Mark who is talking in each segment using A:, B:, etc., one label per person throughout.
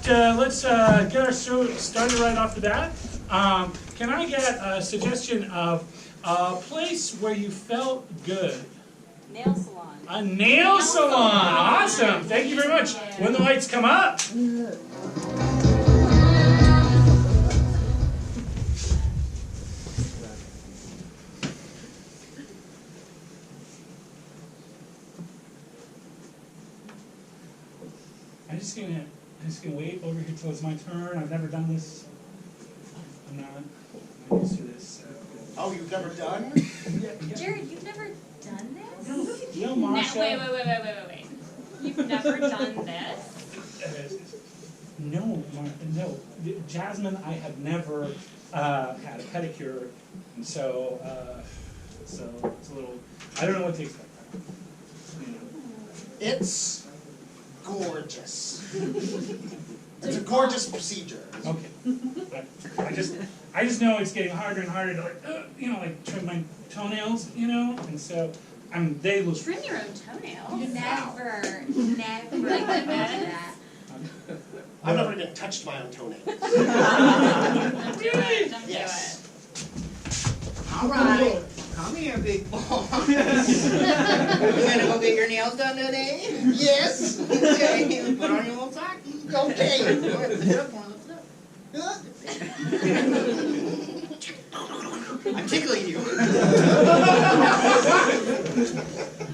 A: let's get our show started right off the bat. Can I get a suggestion of a place where you felt good?
B: Nail salon.
A: A nail salon. Awesome. Thank you very much. When the lights come up. I'm just gonna wait over here till it's my turn. I've never done this. I'm not used to this.
C: Oh, you've never done?
B: Jared, you've never done this?
A: No, Masha.
B: Wait. You've never done this?
A: No, no. Jasmine, I have never had a pedicure, and so it's a little. I don't know what to expect. You know.
C: It's gorgeous. It's a gorgeous procedure.
A: Okay. I just know it's getting harder and harder to like trim my toenails, and so they look.
B: Trim your own toenails?
D: Never
B: Like that.
C: I've never even touched my own toenails.
B: Don't do it. Don't do it.
E: All right. Come here, big boy. You gonna go get your nails done today?
C: Yes.
E: Okay. Put on your little sock.
C: Okay.
E: I'm tickling you.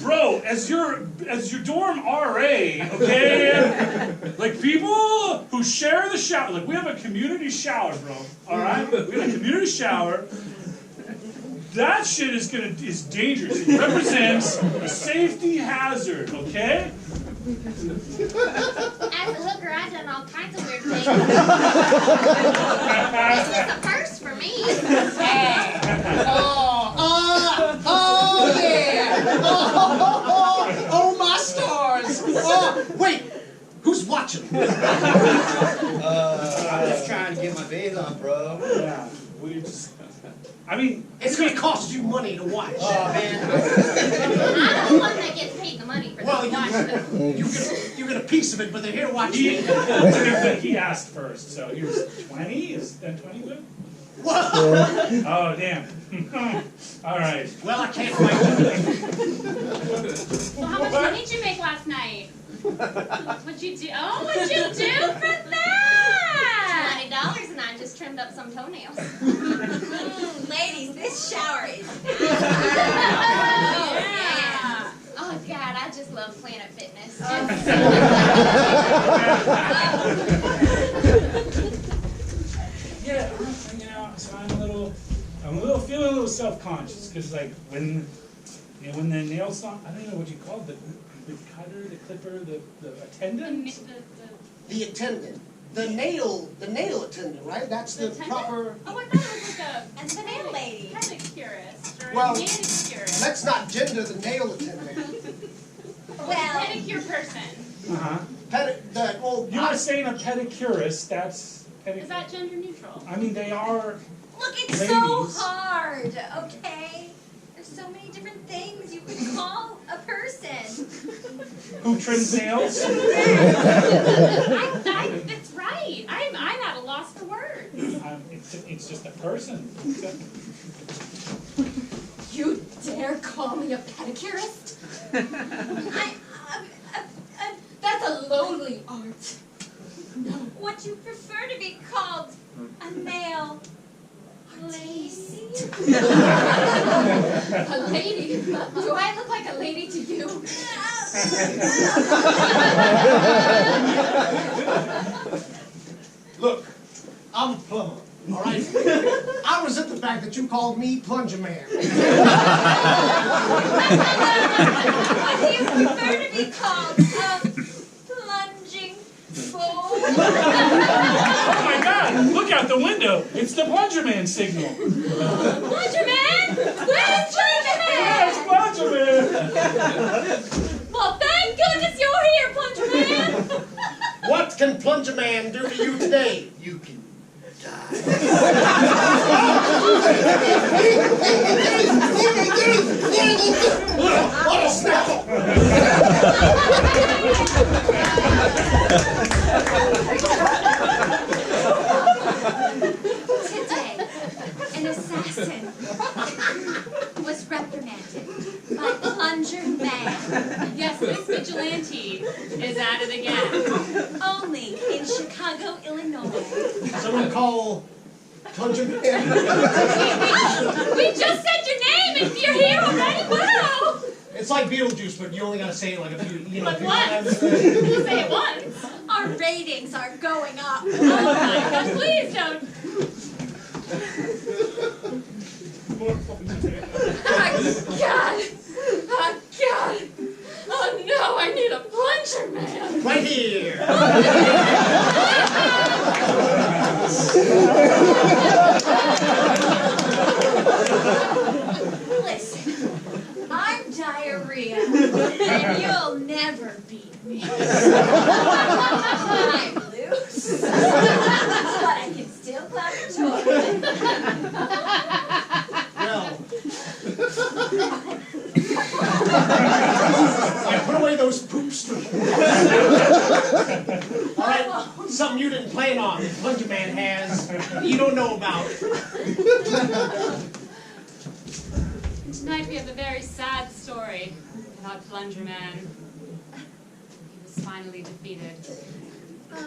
A: Bro, as your dorm RA, okay? Like people who share the shower, like we have a community shower, bro. All right, we have a community shower. That shit is dangerous. It represents a safety hazard, okay?
D: As a hooker, I've done all kinds of weird things. This was the first for me.
E: Hey. Yeah. Oh, my stars.
C: Wait. Who's watching?
E: I'm just trying to get my bathe on, bro.
A: Yeah, we just. I mean,
C: It's going to cost you money to watch.
E: Oh, man.
D: I'm the one that gets paid the money for this watch, though.
C: You get a piece of it, but they're here watching.
A: He asked first, so he was 20. Is that 20 good?
C: What?
A: Oh, damn. All right.
C: Well, I can't wait.
B: Well, how much money did you make last night? What'd you do? Oh, what'd you do for that?
D: $20 and I just trimmed up some toenails. Ladies, this shower is
B: Yeah.
D: Oh, God, I just love Planet Fitness.
A: Yeah, so I'm feeling a little self-conscious because like when the nail salon, I don't know what you call it, the cutter, the clipper, the attendant.
C: The attendant. The nail attendant, right? That's the proper.
B: Oh, I thought it was like
D: And the nail lady.
B: pedicurist or
C: Well,
B: a manicurist.
C: Let's not gender the nail attendant.
D: Well,
B: Pedicure person.
A: You were saying a pedicurist. That's
B: Is that gender neutral?
A: I mean, they are.
D: look, it's so
A: ladies.
D: hard, okay? There's so many different things you could call a person.
A: Who trims nails?
B: That's right. I'm at a loss for words.
A: It's just a person.
D: You dare call me a pedicurist? That's a lowly art. No. Would you prefer to be called a nail lady? A lady? Do I look like a lady to you?
C: Look, I'm a plumber, all right? I resent the fact that you called me Plunger Man.
D: Would you prefer to be called a plunging fool?
A: Oh my God! Look out the window! It's the Plunger Man signal.
D: Plunger Man? Where's Plunger Man?
A: Yes, Plunger Man!
D: Well, thank goodness you're here, Plunger Man.
C: What can Plunger Man do to you today? You can die. What a snapple!
D: Captain was reprimanded by Plunger Man.
B: Yes, this vigilante is at it again.
D: Only in Chicago, Illinois.
C: Someone call Plunger Man.
B: We just said your name and you're here already. Wow.
C: It's like Beetlejuice, but you only gotta say it like a few,
B: Like
C: a few
B: what?
C: times.
B: We'll say it once.
D: Our ratings are going up.
B: Oh my gosh, please don't.
D: Oh God! Oh God! Oh no! I need a Plunger Man.
C: Right here.
D: Listen, I'm diarrhea, and you'll never beat me. I'm loose, but I can still climb the toilet.
C: Well. Yeah, put away those poops. All right, something you didn't plan on. The Plunger Man has that you don't know about.
B: Tonight we have a very sad story about Plunger Man. He was finally defeated. You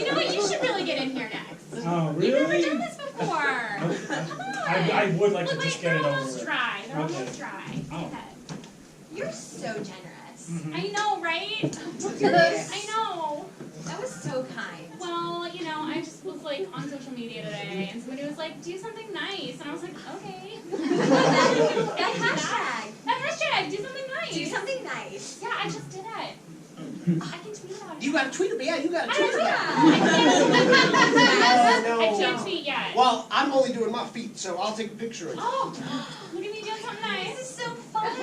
B: know what? You should really get in here next.
A: Oh,
B: You've never
A: really?
B: done this before. Come on.
A: I would like to
B: But
A: just
B: they're
A: get it over
B: almost
A: with.
B: dry. They're
A: Okay.
B: almost dry.
A: Oh.
B: Go ahead.
D: You're so generous.
A: Mhm.
B: I know, right? I know.
D: That was so kind.
B: Well, you know, I just was like on social media today, and somebody was like, "Do something nice," and I was like, "Okay."
D: That hashtag.
B: That hashtag, do something nice.
D: Do something nice.
B: Yeah, I just did it. I can tweet about it.
E: You got to tweet about it. Yeah, you got to
B: I
E: tweet
B: don't
E: about it.
C: Oh,
B: I
C: no.
B: can't tweet yet.
C: Well, I'm only doing my feet, so I'll take a picture of you.
B: Oh, look at me doing something nice.
D: This is so fun.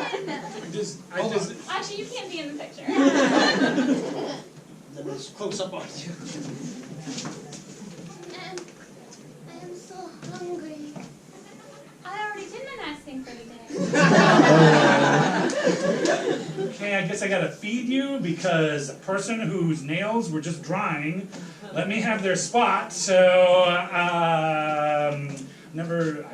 C: Hold on.
B: Actually, you can't be in the picture.
C: Let me just close up on you.
D: I am so hungry.
B: I already did my nice thing for the day.
A: Okay, I guess I gotta feed you because a person whose nails were just drying let me have their spot. So I've never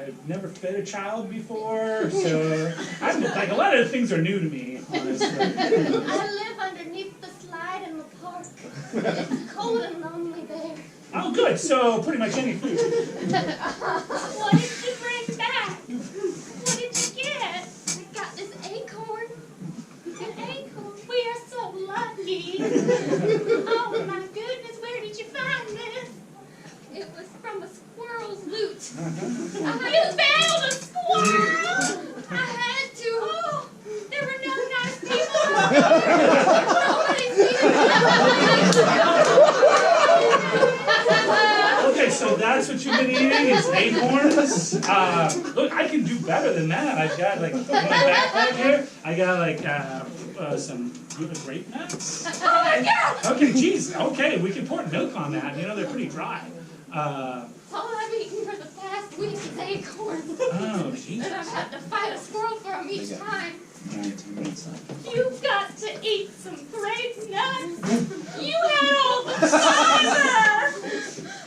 A: fed a child before. So I'm like a lot of things are new to me, honestly.
D: I live underneath the slide in the park. It's cold and lonely there.
A: Oh, good. So pretty much any food.
B: What did you bring back? What did you get?
D: I got this acorn.
B: An acorn. We are so lucky. Oh my goodness, where did you find this?
D: It was from a squirrel's loot.
B: You found a squirrel!
D: I had to.
B: Oh, there were no nice people. Okay, so that's what you've been eating is acorns. Look, I can do better than that. I've got like in my backpack here. I got like some grape nuts.
D: Oh my God!
A: Okay, geez. Okay, we can pour milk on that. You know they're pretty dry.
D: All I've eaten for the past week is acorns.
A: Oh, geez.
D: And I've had to fight a squirrel for them each time.
B: You've got to eat some grape nuts. You had all the fiber.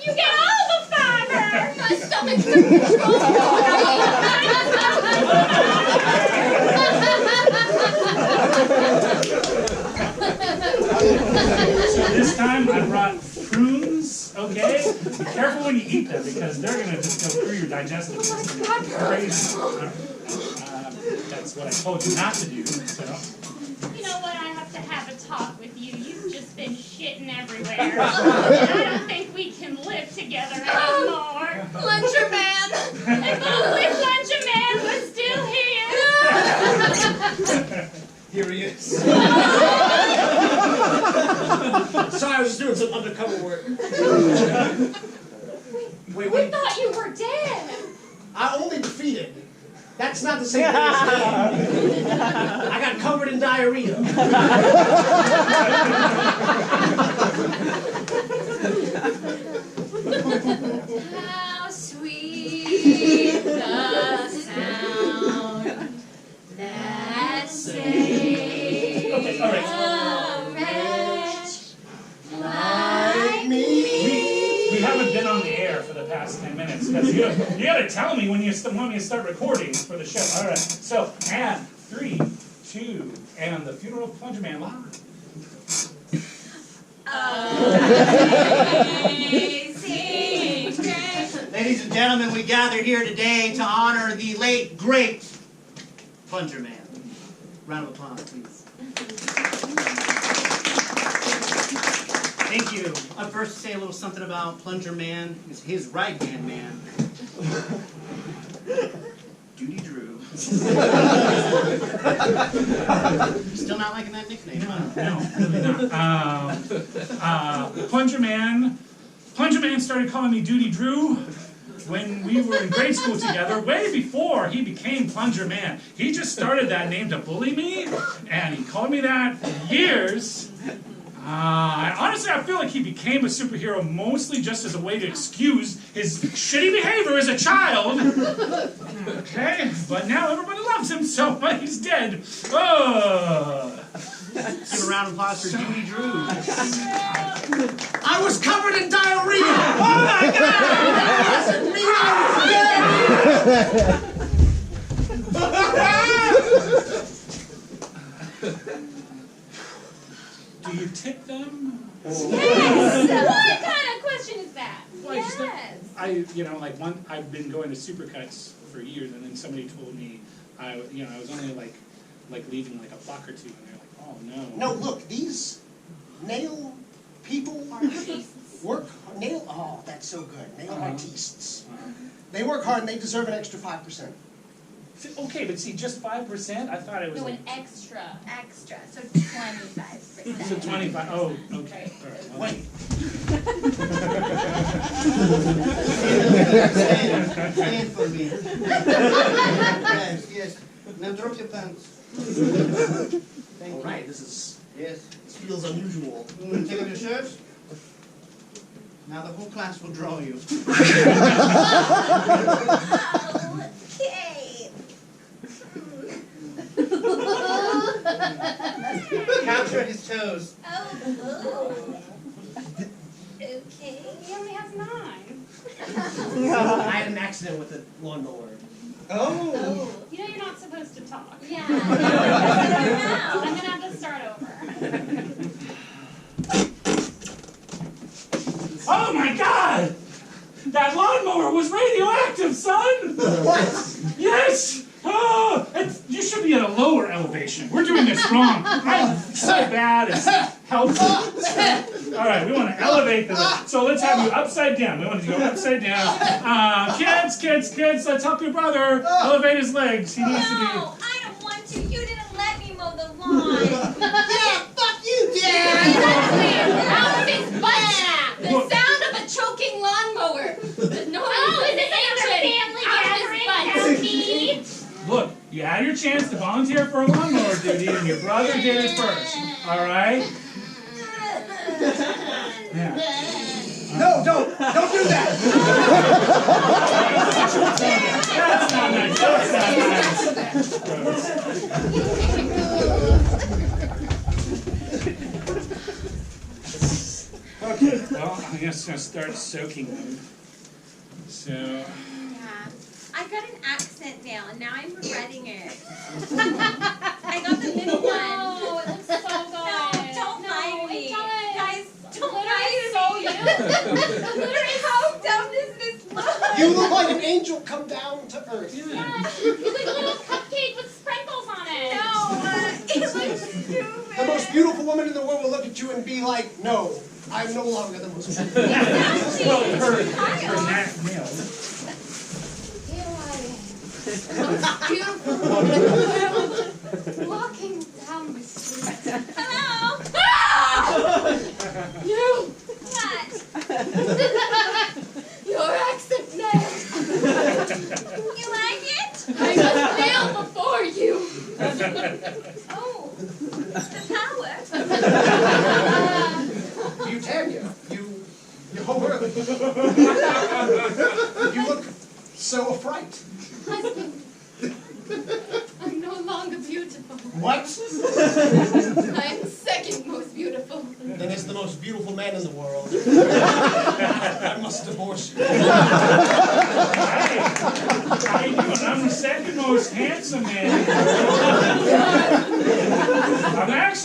B: You get all the fiber.
D: My stomach couldn't control
A: So this time I brought prunes, okay? Be careful when you eat them because they're going to just go through your digestive system. It's crazy. That's what I told you not to do, so.
B: You know what? I have to have a talk with you. You've just been shitting everywhere. And I don't think we can live together anymore.
D: Plunger Man!
B: If only Plunger Man was still here.
C: Here he is. Sorry, I was just doing some undercover work.
D: We thought you were dead.
C: I only defeated. That's not the same thing as dead. I got covered in diarrhea.
D: How sweet the sound
B: 'cause you gotta tell me when you want me to start recording for the show. All right. So, and 3, 2, and the funeral of Plunger Man live.
E: Ladies and gentlemen, we gather here today to honor the late, great Plunger Man. Round of applause, please. Thank you. Up first to say a little something about Plunger Man is his right-hand man. Duty Drew. Still not liking that nickname, huh?
B: No, really not. Plunger Man started calling me Duty Drew when we were in grade school together, way before he became Plunger Man. He just started that name to bully me, and he called me that for years. Honestly, I feel like he became a superhero mostly just as a way to excuse his shitty behavior as a child. Okay, but now everybody loves him, so he's dead.
E: Give a round of applause for Duty Drew.
C: I was covered in diarrhea!
E: Oh my God!
C: Doesn't mean I was dead!
B: Do you tip them?
D: Yes! What kind of question is that?
B: Well,
D: Yes!
B: I've been going to Supercuts for years, and then somebody told me, I was only like leaving like a buck or two, and they're like, oh no.
C: No, look, these nail people oh, that's so good. Nail artistes. They work hard and they deserve an extra 5%.
B: Okay, but see, just 5%? I thought it was
D: No,
B: like...
D: an extra, so 25%.
B: So 25, oh, okay. All right, well,
C: Wait.
E: Stand for me. Yes. Now drop your pants. Thank
C: All
E: you.
C: right, this
E: Yes.
C: feels unusual.
E: You want to take off your shirt? Now the whole class will draw you.
D: Okay.
E: Capture his toes.
D: Oh. Okay.
F: He only has 9.
C: I had an accident with a lawnmower.
E: Oh.
F: You know you're not supposed to talk.
D: Yeah.
F: I'm gonna have to start over.
B: oh my God! That lawnmower was radioactive, son!
C: What?
B: Yes! Oh, you should be at a lower elevation. We're doing this wrong. I'm so bad at helpful. All right, we want to elevate this. So let's have you upside down. We want to go upside down. Kids, let's help your brother elevate his legs. He needs to be...
D: No, I don't want to. You didn't let me mow the lawn.
E: Yeah, fuck you, Dad!
D: Out of his butt! The sound of a choking lawnmower. The noise of the family gathering.
B: Look, you had your chance to volunteer for a lawnmower duty, and your brother did it first. All right? Yeah.
C: No, don't do that!
B: That's not nice. That's not nice. Okay, well, I'm just going to start soaking them. So...
D: Yeah. I got an accent nail and now I'm regretting it. I got the middle one.
F: No, it looks so good.
D: No, don't mind me.
F: It does.
D: Guys, don't
F: Glitter
D: mind
F: is so
D: me.
F: you.
D: How dumb does this look?
C: You look like an angel come down to earth.
F: Yes, it's like a little cupcake with sprinkles on it.
D: No, it looks stupid.
C: The most beautiful woman in the world will look at you and be like, no, I'm no longer the most beautiful.
B: Well, her nail.
F: Beautiful woman in the world walking down the street.
D: Hello?
F: You!
D: What?
F: Your accent nail!
D: You like it?
F: I must nail before you!
D: Oh, the power.
C: You Tanya, you look so affright.
F: Husband, I'm no longer beautiful.
C: What?
F: I'm second most beautiful.
C: Then as the most beautiful man in the world, I must divorce you.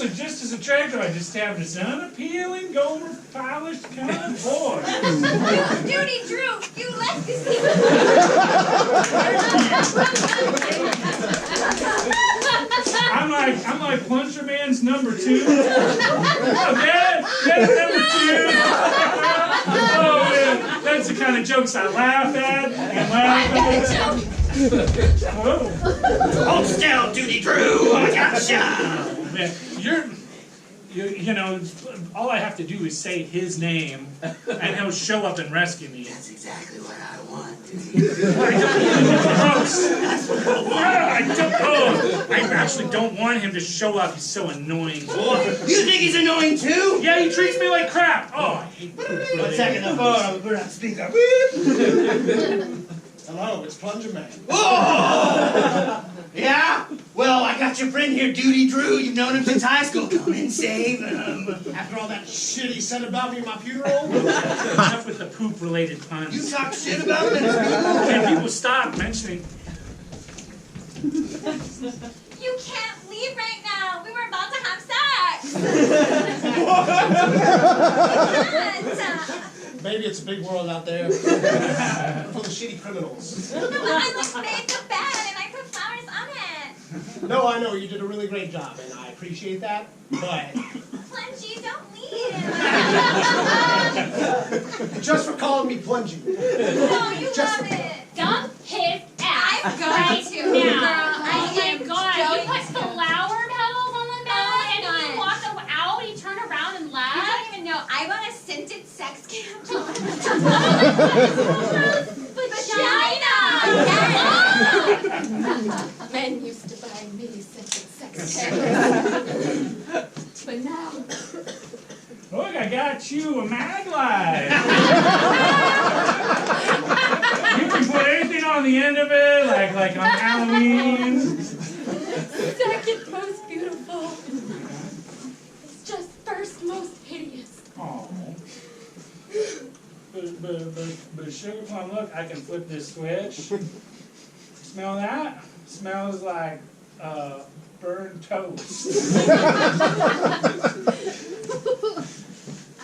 B: also just as attractive. I just have this unappealing, gold polished kind of voice.
D: Duty Drew, you left this
B: I'm like Plunger Man's number 2. Oh, Dad, number 2. Oh man, that's the kind of jokes I laugh at and laugh at. Oh.
E: Hold still, Duty Drew. I gotcha.
B: Man, you know, all I have to do is say his name, and he'll show up and rescue me.
E: That's exactly what I want.
B: Gross. I actually don't want him to show up. He's so annoying.
E: You think he's annoying too?
B: Yeah, he treats me like crap. Oh, I hate that.
E: 1 second, the phone. I'm gonna put it on speaker.
C: Hello, it's Plunger Man.
E: Oh! Yeah? Well, I got your friend here, Duty Drew. You've known him since high school. Come and save him.
C: After all that shit he said about me in my funeral?
B: Enough with the poop-related
E: You
B: puns.
E: talk shit about him at his funeral?
B: Can people stop mentioning?
D: You can't leave right now. We were about to have sex.
C: Maybe it's a big world out there. Full of shitty criminals.
D: No, I made the bed and I put flowers on it.
C: No, I know, you did a really great job, and I appreciate that, but...
D: Plungy, don't leave.
C: Just for calling me Plungy.
D: No, you love it.
F: Dump his ass.
D: I'm going
F: right
D: to.
F: now.
D: Girl,
F: Oh my God! You
D: going
F: put
D: to.
F: flower petals on the bed, and
D: God.
F: you walk out. You turn around and
D: You
F: laugh.
D: don't even know. I want a scented sex candle.
F: Vagina.
D: Yes. Men used to buy me scented sex candles. But now...
B: Look, I got you a mag light. You can put anything on the end of it, like on Halloween.
F: Second most beautiful. It's just first most hideous.
B: Oh. But Sugar Plum, look, I can flip this switch. Smell that? Smells like burned toast.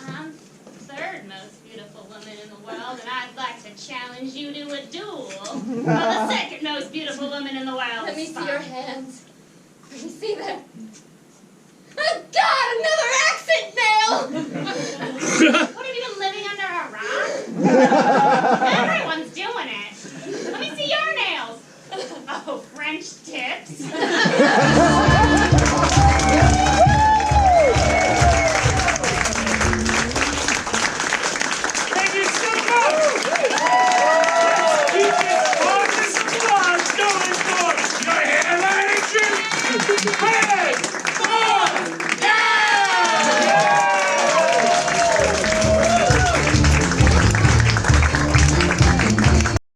F: I'm third most beautiful woman in the world, and I'd like to challenge you to a duel for the second most beautiful woman in the world.
D: Let me see your hands. Let me see them. Oh, God, another accent nail!
F: What, have you been living under a rock? Everyone's doing it. Let me see your nails. Oh, French tips.